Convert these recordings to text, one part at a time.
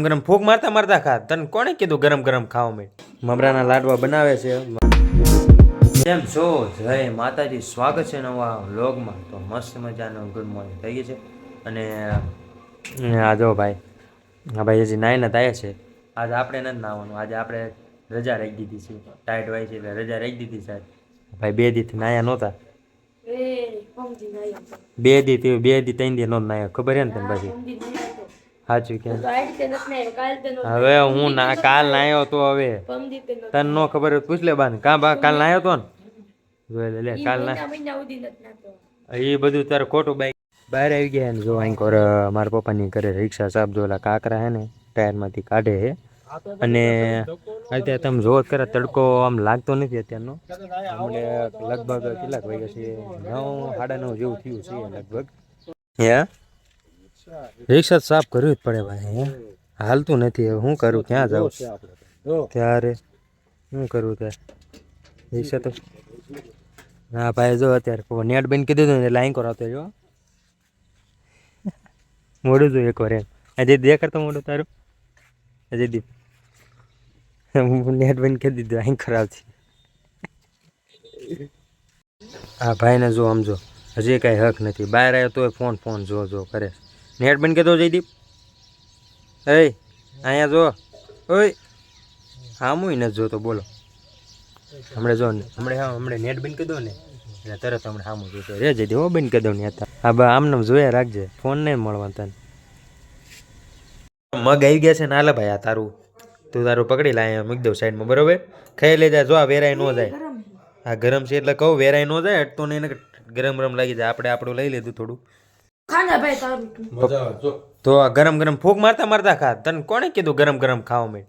ગરમ ફૂંક મારતા મારતા ખા. તને કોણે કીધું ગરમ ગરમ ખાવા મેં? મમરાના લાડવા બનાવે છે. કેમ છો? જય માતાજી. સ્વાગત છે નવા વ્લોગમાં. તો મસ્ત મજાનો ગુડ મોર્નિંગ થઈ ગઈ છે. અને આ જો ભાઈ, હા ભાઈ હજી નાઈને થાય છે. આજે આપણે નથી નાવાનું. આજે આપણે રજા રાખી દીધી છે. ટાઈટ હોય છે એટલે રજા રાખી દીધી સાહેબ. ભાઈ 2 દીથી નાયા નહોતા. 2 દી 3 દી નો નાયા. ખબર છે ને તને પછી? સાચું કે હવે હું ના કાલ નાયો તો હવે તને નો ખબર હોય પૂછ લે બાને. કાલ નાયો તો ને જોઈ લે કાલ ના એ બધું તારે ખોટું. બાઈક બહાર આવી ગયા ને જો અહીં કોર મારા પપ્પાની ઘરે રિક્ષા સાફ જોલા કાકરા હે ને ટાયરમાંથી કાઢે હે. અને અત્યારે તમે જોવો કરે તડકો આમ લાગતો નથી અત્યારનો. અમને લગભગ કેટલાક વાગ્યા છે? 9 સાડા 9 જેવું થયું છે લગભગ. હે રિક્ષા સાફ કરવી જ પડે ભાઈ. હાલતું નથી હવે શું કરું? ક્યાં જાઉં ત્યારે શું કરવું ત્યારે? રિક્ષા તો હા ભાઈ જો અત્યારે નેટ બંધ કીધું હતું એટલે લાઈન કરાવતો જો મોડું જોયું એકવાર એમ. હજી દેખાડતો મોડું તારું હજી નેટ બંધ કરી દીધું અહીં ખરાબથી. હા ભાઈને જો સમજો હજી કાંઈ હક નથી. બહાર આવ્યો તોય ફોન જો કરે. નેટ બંધ કરી દો જયદીપ. એ અહીંયા જો ઓય હામુય નથી જોતો બોલો. હમણાં જો ને હમણાં નેટ બંધ કરી દો ને એટલે તરત હમણાં સામું જોતો રે જયદીપ. હો બંધ કરી દઉં ને હતા. હા બા આમને જોયા રાખજે. ફોન નહીં મળવા તને. મગ આવી ગયા છે ને હાલે ભાઈ. આ તારું પકડી લા. અહીંયા મૂકી દઉં સાઈડમાં બરોબર. ખાઈ લેજા. જો આ વેરાય ન જાય. આ ગરમ છે એટલે કહું વેરાય ન જાય. તો ને એને ગરમ લાગી જાય. આપણે આપણું લઈ લીધું થોડું. તો આ ગરમ ફૂંક મારતા ખા. તને કોણે કીધું ગરમ ખાવા મેં?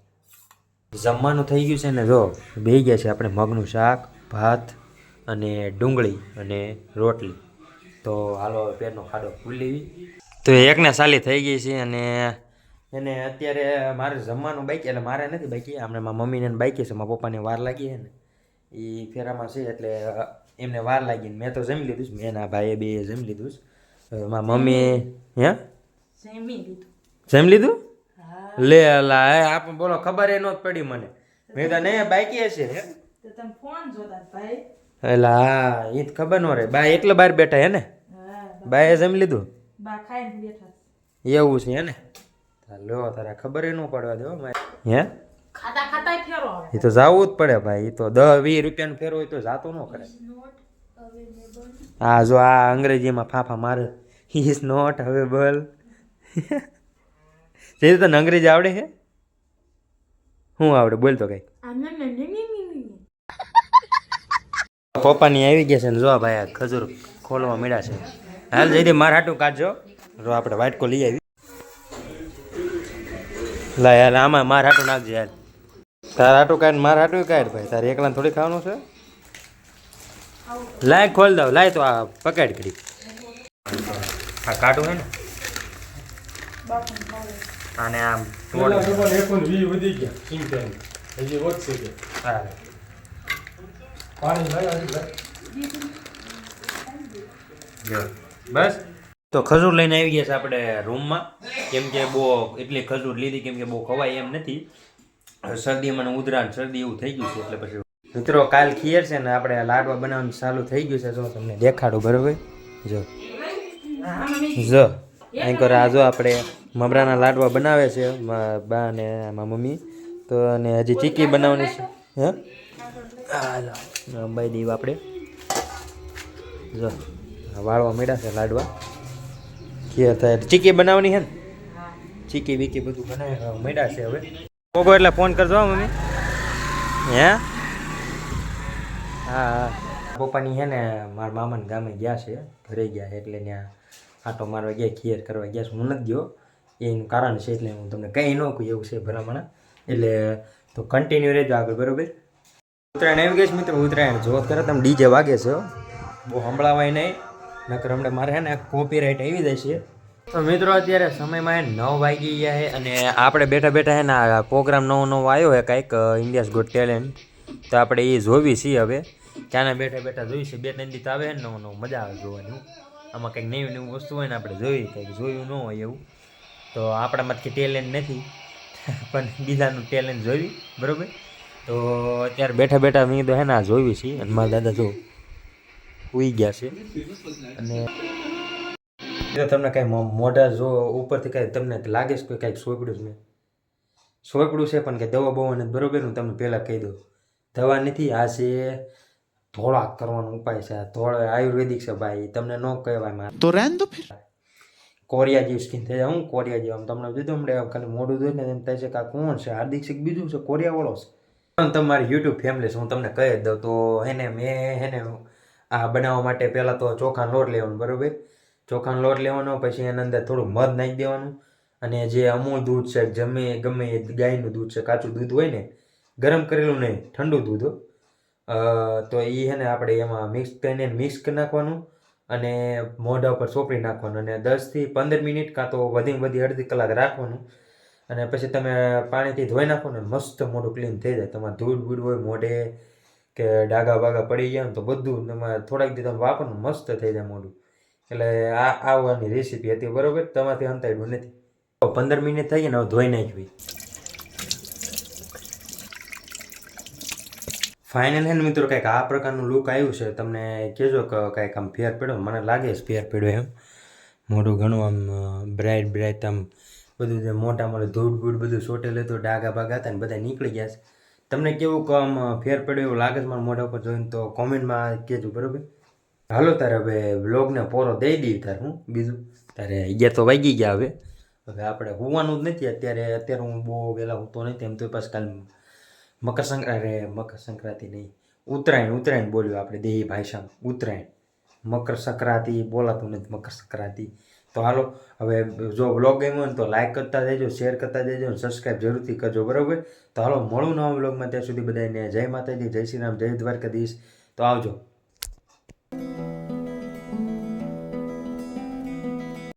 જમવાનું થઈ ગયું છે ને જો બેસી ગયા છે આપણે. મગનું શાક, ભાત અને ડુંગળી અને રોટલી. તો હાલો પેટનો ખાડો ખુલી. તો એકને સાલી થઈ ગઈ છે અને એને અત્યારે મારે જમવાનું બાકી. એટલે મારે નથી બાકી. આપણે મારા મમ્મીને બાકી છે. મારા પપ્પાને વાર લાગી છે ને એ ફેરામાં છે એટલે એમને વાર લાગી. મેં તો જમી લીધું. મેં ના ભાઈએ બે જમી લીધું. મારા મમ્મી હે જમી લીધું. લે લા આપ બોલો. ખબર એ નહોતી પડી મને. મેં તો નહીં બાકી હશે. એટલે હા એ ખબર ન રહે. બા એટલે બહાર બેઠા હે ને? બાએ જમી લીધું એવું છે હે ને? લો તારા ખબર એ ન પડવા દો હે. એ તો જવું જ પડે ભાઈ. એ તો 10-20 રૂપિયાનું ફેર હોય તો જાતો ન કરે. હા જો આ અંગ્રેજીમાં ફાફા મારે. Is not available. જે તને અંગ્રેજી આવડે છે? શું આવડે બોલ તો કઈ. પપ્પાની આવી ગયા છે ને જો ભાઈ આ ખજૂર ખોલવા મળ્યા છે. હાલ જઈદી માર હાટું કાઢજો. જો આપણે વાટકો લઈ આવી. લાય હાલ આમાં માર હાટું નાખજે. હાલ તાર હાટું કાઢ માર હાટું કાઢ ભાઈ. તારે એકલાને થોડી ખાવાનું છે. લાય ખોલ દઉં. લાય તો આ પકડ કરી. આ કાઢું હે ને અને આમ બસ. તો ખજૂર લઈને આવી ગયા છે આપણે રૂમમાં. કેમ કે બહુ એટલી ખજૂર લીધી કેમ કે બહુ ખવાય એમ નથી. શરદી મને ઉધરાણ શરદી એવું થઈ ગયું છે એટલે પછી મિત્રો કાલ ખીર છે ને આપણે લાડવા બનાવવાનું ચાલુ થઈ ગયું છે. જો તમને દેખાડું બરોબર. જો અહીં કરે આ જો આપણે મમરાના લાડવા બનાવે છે બા અને મારા મમ્મી. તો અને હજી ચીકી બનાવવાની છે. હે અંબાઈ દીવ આપણે જો વાળવા મળ્યા છે લાડવા. ખીર થાય ચીકી બનાવવાની છે ને? ચીકી બીકી બધું બનાવી મળ્યા છે. હવે કોકો એટલે ફોન કરજો મમ્મી. હે હા પપ્પાની છે ને મારા મામાને ગામે ગયા છે. ઘરે ગયા એટલે ત્યાં આટો મારવા ગયા. ખીર કરવા ગયા છે. હું નથી ગયો. એનું કારણ છે એટલે હું તમને કંઈ ન કહું એવું છે ભલામણ. એટલે તો કન્ટિન્યુ રહેજો આગળ બરોબર. ઉત્તરાયણ આવી ગઈ છે મિત્રો. ઉત્તરાયણ જોત કરે તમે ડીજે વાગે છે. બહુ સંભળાવાય નહીં નકર હમણાં મારે છે ને કોપીરાઇટ આવી જાય છે. તો મિત્રો અત્યારે સમયમાં 9 વાગી ગયા છે અને આપણે બેઠા છે ને આ પ્રોગ્રામ નવો આવ્યો છે કાંઈક ઇન્ડિયાઝ ગોટ ટેલેન્ટ. તો આપણે એ જોવી છીએ હવે. ક્યાંના બેઠા જોઈ છે. 2-3 દી આવે ને નવું મજા આવે જોવાની. આમાં કંઈક નવી વસ્તુ હોય ને આપણે જોઈ કંઈક જોયું ન હોય એવું. તો આપણામાંથી ટેલેન્ટ નથી પણ બીજાનું ટેલેન્ટ જોયું બરાબર. તો અત્યારે બેઠા બેઠા મેં તો હે ને આ જોયું છે અને મારા દાદા જો ઉઈ ગયા છે. અને જો તમને કાંઈ મોઢા જો ઉપરથી કાંઈ તમને લાગે છે કે કાંઈક સોંપડ્યું છે મેં સોંપડ્યું છે પણ કે દવા બવા નથી બરાબર. હું તમને પહેલાં કહી દઉં દવા નથી, આ છે ધોળા કરવાનો ઉપાય છે. આ ધોળા આયુર્વેદિક છે ભાઈ, તમને ન કહેવાય તો રેન દો ફિર. કોરિયા જેવી સ્કીન થઈ જાય. હું કોરિયા જેવું આમ તમને જોઈતું હમણે ખાલી મોઢું જોઈ ને એમ થાય છે કે આ કોણ છે, હાર્દિક છે બીજું છે કોરિયાવાળો છે. તમારી યુટ્યુબ ફેમિલી છે હું તમને કહી જ દઉં. તો હેને મેં હેને આ બનાવવા માટે પહેલાં તો ચોખાનો લોટ લેવાનો બરાબર. ચોખાનો લોટ લેવાનો, પછી એના અંદર થોડું મધ નાખી દેવાનું. અને જે અમૂલ દૂધ છે ગમે ગાયનું દૂધ છે, કાચું દૂધ હોય ને, ગરમ કરેલું નહીં, ઠંડુ દૂધ તો એ છે ને આપણે એમાં મિક્સ કરીને મિક્સ કરી નાખવાનું અને મોઢા ઉપર સોંપડી નાખવાનું અને 10 થી 15 મિનિટ કાં તો વધી અડધી કલાક રાખવાનું. અને પછી તમે પાણીથી ધોઈ નાખો ને મસ્ત મોઢું ક્લીન થઈ જાય. તમારે ધૂળ બૂળ હોય મોઢે કે ડાઘા બાગા પડી ગયા ને તો બધું તમારે થોડાક દી તમે વાપરો ને મસ્ત થઈ જાય મોઢું. એટલે આ આવવાની રેસીપી હતી બરાબર, તમારાથી અંતાડ્યું નથી. 15 મિનિટ થઈ ગયા ને હવે ધોઈ નાખવી. ફાઇનલ હે ને મિત્રો કંઈક આ પ્રકારનું લુક આવ્યું છે. તમને કહેજો કે કાંઈક આમ ફેર પડ્યો, મને લાગે છે ફેર પડ્યો એમ. મોઢું ઘણું આમ બ્રાઇટ આમ બધું જે મોઢામાં ધૂળ બૂળ બધું સોટેલું હતું, ડાઘા બાગા હતા ને બધા નીકળી ગયા છે. તમને કેવું કે આમ ફેર પડ્યો એવું લાગે છે મારા મોઢા ઉપર જોઈને તો કોમેન્ટમાં કહેજો બરાબર. હાલો તારે હવે વ્લોગને પૂરો દઈ દઈએ તારે. હું બીજું તારે 11 તો વાગી ગયા. હવે આપણે હોવાનું જ નથી અત્યારે હું બહુ વહેલા હોતો નથી. એમ તો પાછું કાલ મકર સંક્રાંતિ નહીં, ઉત્તરાયણ બોલ્યું આપણે દેહી ભાષામાં. ઉત્તરાયણ મકર સંક્રાંતિ બોલાતું નથી, મકર સંક્રાંતિ. તો હાલો હવે જો વ્લોગ ગમ્યો ને તો લાઈક કરતા જજો, શેર કરતા જજો અને સબસ્ક્રાઈબ જરૂરથી કરજો બરાબર. તો હાલો મળું નવા વ્લોગમાં, ત્યાં સુધી બધાને જય માતાજી, જય શ્રી રામ, જય દ્વારકાધીશ. તો આવજો.